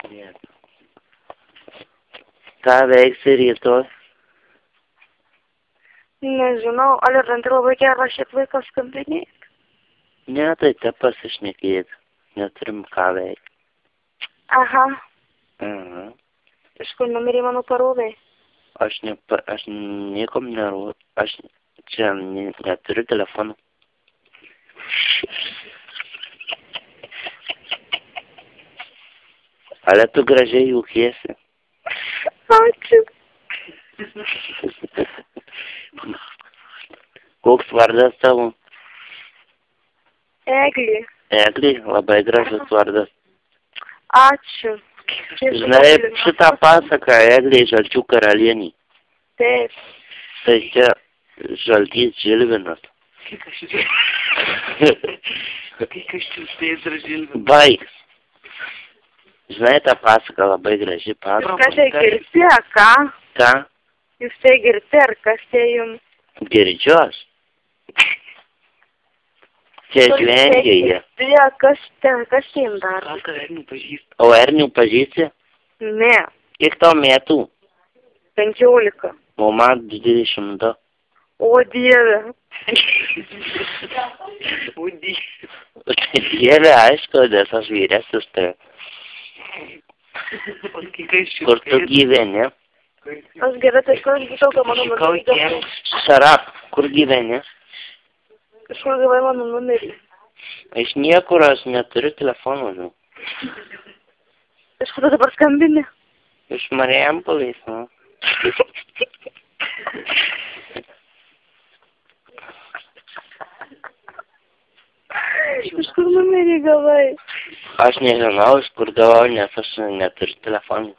Vieta. Ką veiksi rytoj? Nežinau, ar randi labai gerą šiaip laiką skambinėti? Ne, tai te pasišnekėti. Neturim ką veikti. Aha. Aha. Iš kur numerį mano parodai? Aš niekom nerodu. Aš čia neturiu telefonų. Ale tu gražiai jūkiesi. Ačiū. Koks vardas tavo? Eglė. Eglė, labai gražus vardas. Ačiū. Žinai, šitą pasaką Eglė Žalčių karalienė. Taip. Tai čia Žaltys Žilvinas. Baigs. Žinai, tą pasaką labai graži pasaka. Kas tai girti, a ką? Ką? Jūs tai girti, ar kas tai jums? Girdžiu aš. Čia žvengia. Kas tai jums daro? O Ernių pažįsti? Ne. Kiek tau metų? 15. O man 22. O Dieve. Dieve, aišku, nes aš vyresnis, tai. Kur tu gyveni? Aš gerai, tai kur žinau, kad mano numerį. Šarap, kur gyveni? Kažkur gavai mano numerį. Iš niekur aš neturiu telefonų. Nu. Iš kur dabar skambini? Iš Marijampolės, nu. Iš kur numerį gavai? Aš nežinau, iš kur gavau, nes aš neturiu telefonų.